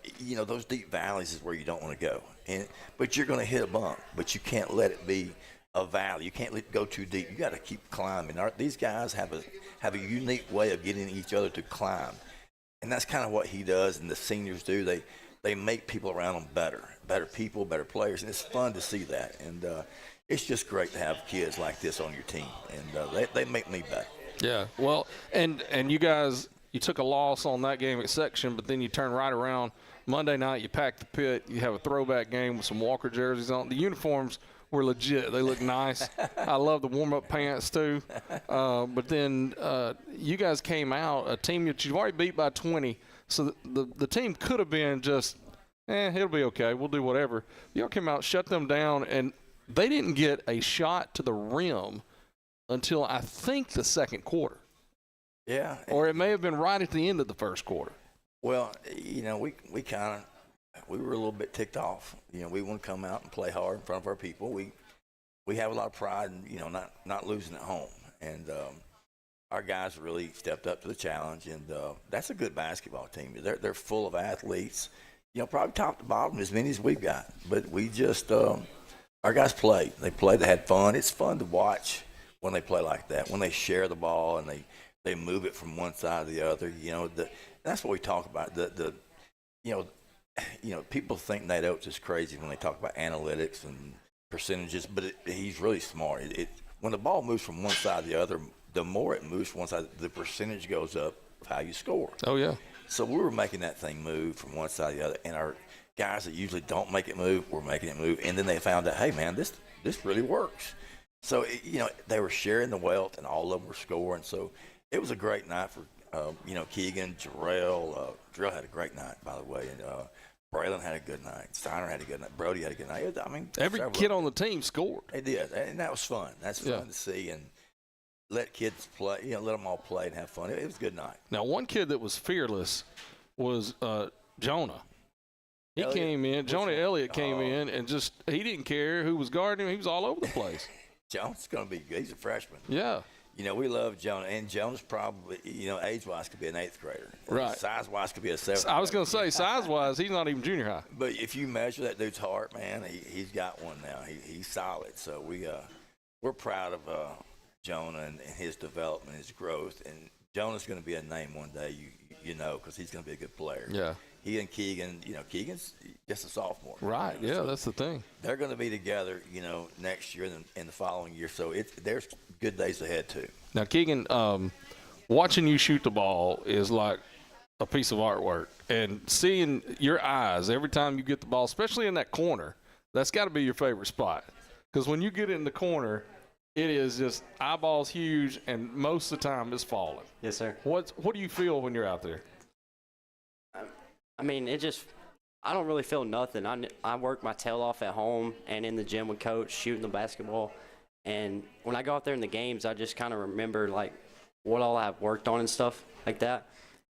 those deep valleys is where you don't want to go. But you're going to hit a bump, but you can't let it be a valley. You can't let it go too deep. You got to keep climbing. These guys have a unique way of getting each other to climb, and that's kind of what he does and the seniors do. they make people around them better people, better players, and it's fun to see that. And it's just great to have kids like this on your team, and they make me better. Yeah, well, and you guys, you took a loss on that game at section, but then you turn right around. Monday night, you pack the pit. You have a throwback game with some Walker jerseys on. The uniforms were legit. They look nice. I love the warm-up pants too. But then you guys came out, a team that you've already beat by 20. So the team could have been just, it'll be okay. We'll do whatever. Y'all came out, shut them down, and they didn't get a shot to the rim until I think the second quarter. Yeah. Or it may have been right at the end of the first quarter. Well, we were a little bit ticked off. We want to come out and play hard in front of our people. We have a lot of pride in, not losing at home. And our guys really stepped up to the challenge, and that's a good basketball team. They're full of athletes, probably top to bottom, as many as we've got. But we just our guys played. They played. They had fun. It's fun to watch when they play like that, when they share the ball and they move it from one side to the other. That's what we talk about. People think Nate Oates is crazy when they talk about analytics and percentages, but he's really smart. When the ball moves from one side to the other, the more it moves from one side, the percentage goes up of how you score. Oh, yeah. So we were making that thing move from one side to the other, and our guys that usually don't make it move were making it move, and then they found out, hey, man, this really works. So, they were sharing the wealth, and all of them were scoring. So it was a great night for Keegan, Jarrell. Jarrell had a great night, by the way, and Braylon had a good night. Steiner had a good night. Brody had a good night. Every kid on the team scored. They did, and that was fun. That's fun to see, and let kids play. Let them all play and have fun. It was a good night. Now, one kid that was fearless was Jonah. He came in. Jonah Elliott came in, and he didn't care who was guarding him. He was all over the place. Jonah's going to be good. He's a freshman. Yeah. We love Jonah, and Jonah's probably, age-wise could be an 8th grader. Right. Size-wise could be a 7th grader. I was going to say, size-wise, he's not even junior high. But if you measure that dude's heart, man, he's got one now. He's solid. So we're proud of Jonah and his development, his growth. And Jonah's going to be a name one day, because he's going to be a good player. Yeah. He and Keegan, Keegan's just a sophomore. Right, so that's the thing. They're going to be together, next year and the following year. So there's good days ahead, too. Now, Keegan, watching you shoot the ball is like a piece of artwork. And seeing your eyes every time you get the ball, especially in that corner, that's got to be your favorite spot. Because when you get in the corner, it is just eyeballs huge, and most of the time it's falling. Yes, sir. What do you feel when you're out there? I don't really feel nothing. I work my tail off at home and in the gym with Coach, shooting the basketball. And when I go out there in the games, I just kind of remember, what all I've worked on and stuff like that.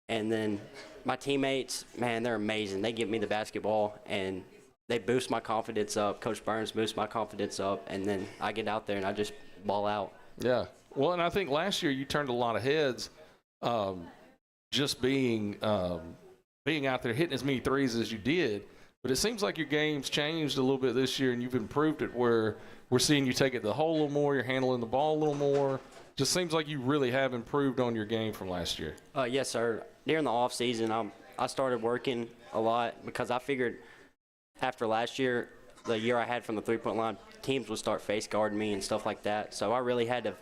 And then my teammates, man, they're amazing. They give me the basketball, and they boost my confidence up. Coach Burns boosts my confidence up, and then I get out there and I just ball out. Yeah. Well, and I think last year you turned a lot of heads just being out there hitting as many threes as you did. But it seems like your game's changed a little bit this year, and you've improved it where we're seeing you take it to the hole a little more, you're handling the ball a little more. Just seems like you really have improved on your game from last year. Yes, sir. During the off season, I started working a lot because I figured after last year, the year I had from the three-point line, teams would start face guarding me and stuff like that. So I really had to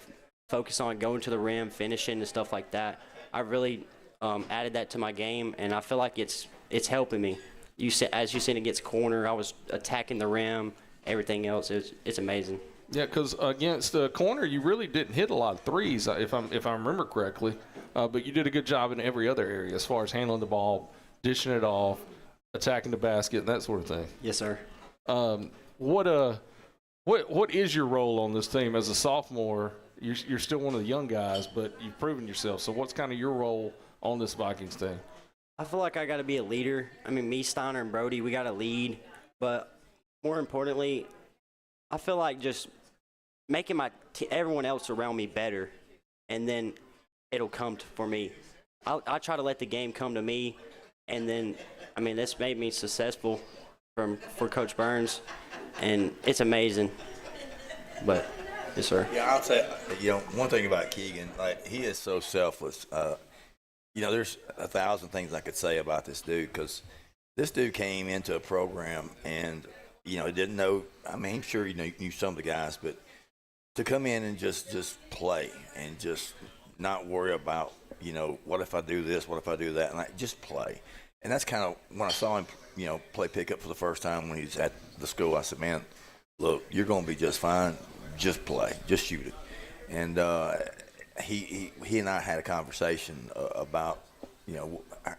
focus on going to the rim, finishing and stuff like that. I really added that to my game, and I feel like it's helping me. As you said, against corner, I was attacking the rim, everything else. It's amazing. Yeah, because against the corner, you really didn't hit a lot of threes, if I remember correctly. But you did a good job in every other area as far as handling the ball, dishing it off, attacking the basket, that sort of thing. Yes, sir. What is your role on this team as a sophomore? You're still one of the young guys, but you've proven yourself. So what's kind of your role on this Vikings team? I feel like I got to be a leader. I mean, me, Steiner, and Brody, we got to lead. But more importantly, I feel like just making everyone else around me better, and then it'll come for me. I try to let the game come to me, and then, I mean, this made me successful for Coach Burns, and it's amazing. But, yes, sir. Yeah, I'll say, one thing about Keegan, he is so selfless. There's 1,000 things I could say about this dude because This dude came into a program and, didn't know. I mean, I'm sure knew some of the guys, but to come in and just play and just not worry about, what if I do this, what if I do that, and just play. And that's kind of when I saw him, play pickup for the first time when he's at the school. I said, man, look, you're going to be just fine. Just play, just shoot it. And he and I had a conversation about,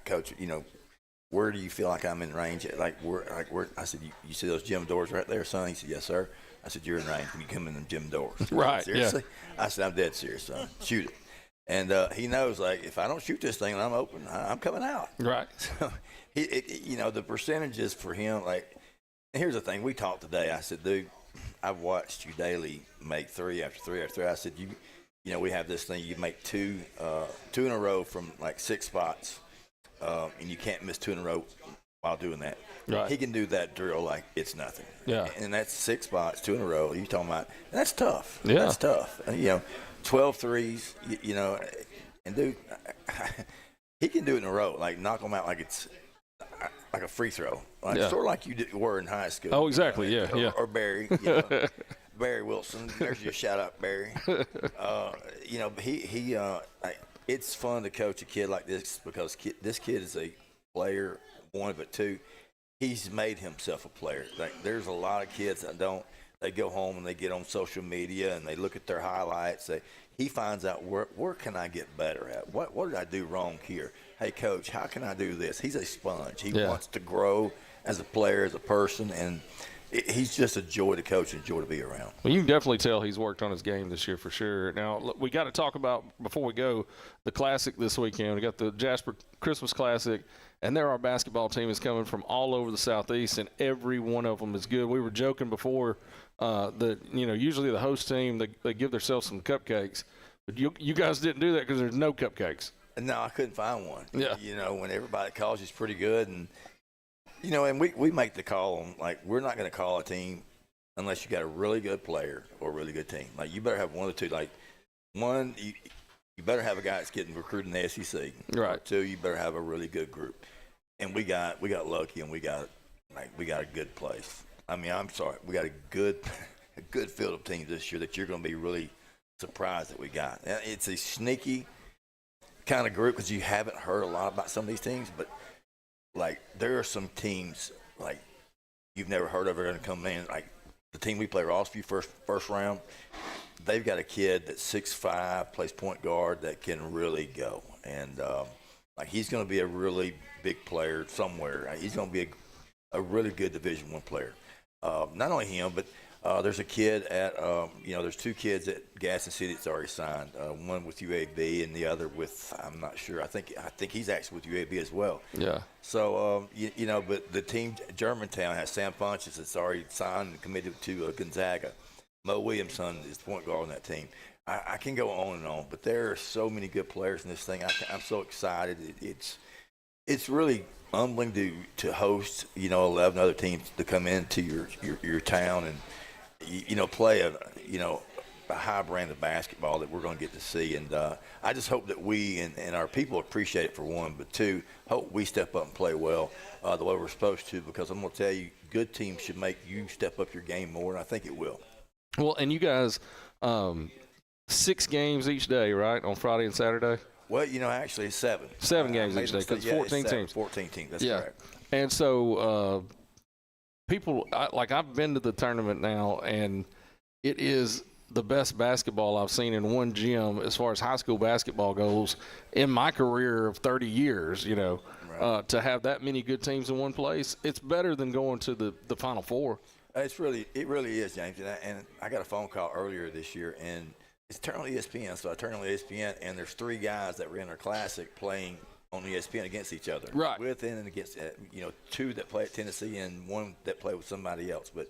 coach, where do you feel like I'm in range? Where I said, you see those gym doors right there, son? He said, yes, sir. I said, you're in range when you come in them gym doors. Right. Seriously? Yeah. I said, I'm dead serious, son. Shoot it. And he knows, if I don't shoot this thing and I'm open, I'm coming out. Right. So, the percentages for him, and here's the thing. We talked today. I said, dude, I've watched you daily make three after three after three. I said, we have this thing. You make two in a row from 6 spots, and you can't miss 2 in a row while doing that. Right. He can do that drill like it's nothing. Yeah. And that's 6 spots, 2 in a row. You talking about? And that's tough. Yeah. That's tough. 12 threes. And dude, he can do it in a row. Knock them out like it's like a free throw. Sort of like you were in high school. Oh, exactly. Or Barry. Barry Wilson. There's your shout out, Barry. It's fun to coach a kid like this because this kid is a player, one, but two, he's made himself a player. There's a lot of kids that don't. They go home and they get on social media and they look at their highlights. He finds out where can I get better at? What did I do wrong here? Hey, coach, how can I do this? He's a sponge. He wants to grow as a player, as a person, and he's just a joy to coach and a joy to be around. Well, you can definitely tell he's worked on his game this year for sure. Now, look, we got to talk about, before we go, the Classic this weekend. We got the Jasper Christmas Classic, and our basketball team is coming from all over the Southeast, and every one of them is good. We were joking before that, usually the host team, they give themselves some cupcakes. But you guys didn't do that because there's no cupcakes. No, I couldn't find one. Yeah. When everybody calls you, it's pretty good. And, and we make the call on, we're not going to call a team unless you got a really good player or a really good team. You better have one of the two. One, you better have a guy that's getting recruited in the SEC. Right. Or two, you better have a really good group. And we got lucky, and we got a good place. I mean, I'm sorry, we got a good field of teams this year that you're going to be really surprised that we got. It's a sneaky kind of group because you haven't heard a lot about some of these teams, but there are some teams you've never heard of are going to come in. The team we play, Rossview, first round, they've got a kid that's 6'5", plays point guard that can really go, and he's going to be a really big player somewhere. He's going to be a really good Division I player. Not only him, but there's a kid at there's 2 kids at Gaston City that's already signed. One with UAB and the other with, I'm not sure. I think he's actually with UAB as well. Yeah. So but the team Germantown has Sam Funches that's already signed and committed to Gonzaga. Mo Williamson is the point guard on that team. I can go on and on, but there are so many good players in this thing. I'm so excited. It's really humbling to host 11 other teams to come into your town and play a high brand of basketball that we're going to get to see. And I just hope that we and our people appreciate it, for one, but two, hope we step up and play well the way we're supposed to, because I'm going to tell you, good teams should make you step up your game more, and I think it will. Well, and you guys, 6 games each day, right, on Friday and Saturday? Well, actually it's 7. 7 games each day because it's 14 teams. 14 teams, that's correct. And so people, I've been to the tournament now, and it is the best basketball I've seen in one gym as far as high school basketball goes in my career of 30 years, Right. To have that many good teams in one place. It's better than going to the Final Four. It really is, James. And I got a phone call earlier this year, and it's turned on ESPN. So I turned on ESPN, and there's 3 guys that were in our classic playing on ESPN against each other. Right. With and against, 2 that play at Tennessee and 1 that play with somebody else. But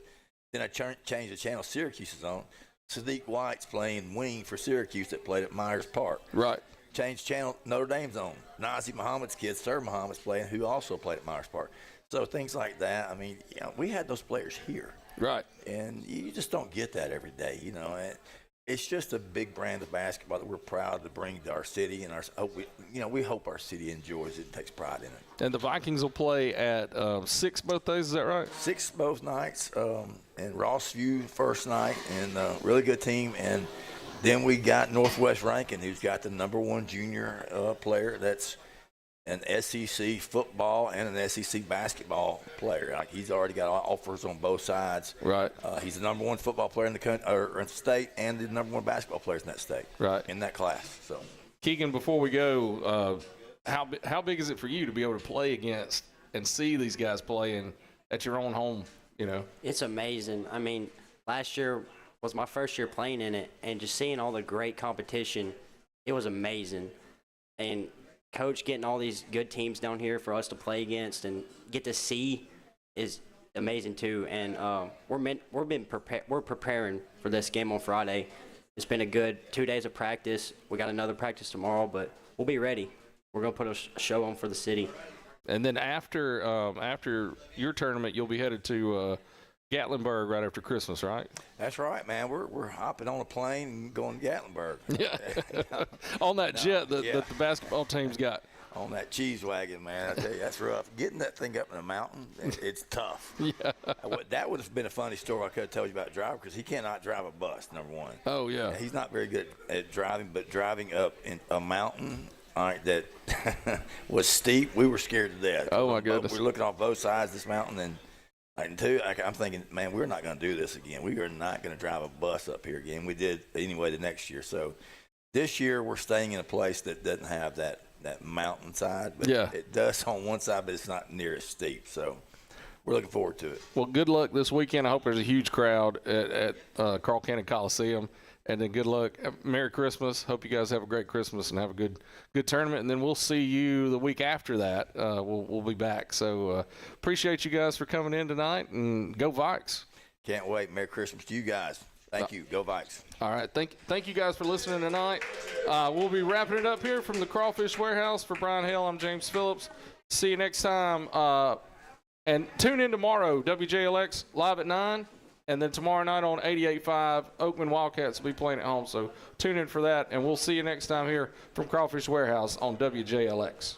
then I changed the channel. Syracuse is on. Sadiq White's playing wing for Syracuse that played at Myers Park. Right. Changed channel. Notre Dame's on. Nazi Muhammad's kid, Sir Muhammad's playing, who also played at Myers Park. So things like that. I mean, we had those players here. Right. And you just don't get that every day, And It's just a big brand of basketball that we're proud to bring to our city, and we hope our city enjoys it and takes pride in it. And the Vikings will play at 6 both days, is that right? 6 both nights, and Rossview first night, and really good team. And then we got Northwest Rankin, who's got the #1 junior player that's an SEC football and an SEC basketball player. Like, he's already got offers on both sides. Right. He's the #1 football player in the country, or in the state, and the #1 basketball players in that state. Right. In that class. So, Keegan, before we go, how big is it for you to be able to play against and see these guys playing at your own home? You know, It's amazing. I mean, last year was my first year playing in it, and just seeing all the great competition, it was amazing. And Coach getting all these good teams down here for us to play against and get to see is amazing too. And we're preparing for this game on Friday. It's been a good 2 days of practice. We got another practice tomorrow, but we'll be ready. We're gonna put a show on for the city. and then after your tournament, you'll be headed to Gatlinburg right after Christmas, right? that's right, man. We're hopping on a plane and going to Gatlinburg. Yeah. On that jet that yeah. the basketball team's got. On that cheese wagon, man. I tell you, that's rough. Getting that thing up in the mountain, it's tough. Yeah. That would have been a funny story I could have told you about Driver, because he cannot drive a bus, #1. Oh, yeah. He's not very good at driving, but driving up in a mountain, all right, that was steep, we were scared to death. Oh, my goodness. We're looking off both sides of this mountain, and I'm thinking, man, we're not going to do this again. We are not going to drive a bus up here again. We did anyway the next year. So this year we're staying in a place that doesn't have that mountainside, but Yeah. it does on one side, but it's not near as steep. So we're looking forward to it. Well, good luck this weekend. I hope there's a huge crowd at Carl Cannon Coliseum. And then good luck. Merry Christmas. Hope you guys have a great Christmas and have a good tournament. And then we'll see you the week after that. We'll be back. So appreciate you guys for coming in tonight, and go Vikes. Can't wait. Merry Christmas to you guys. Thank you. Go Vikes. All right. Thank you guys for listening tonight. We'll be wrapping it up here from the Crawfish Warehouse. For Brian Hale, I'm James Phillips. See you next time. And tune in tomorrow, WJLX live at 9. And then tomorrow night on 88.5, Oakman Wildcats will be playing at home. So tune in for that, and we'll see you next time here from Crawfish Warehouse on WJLX.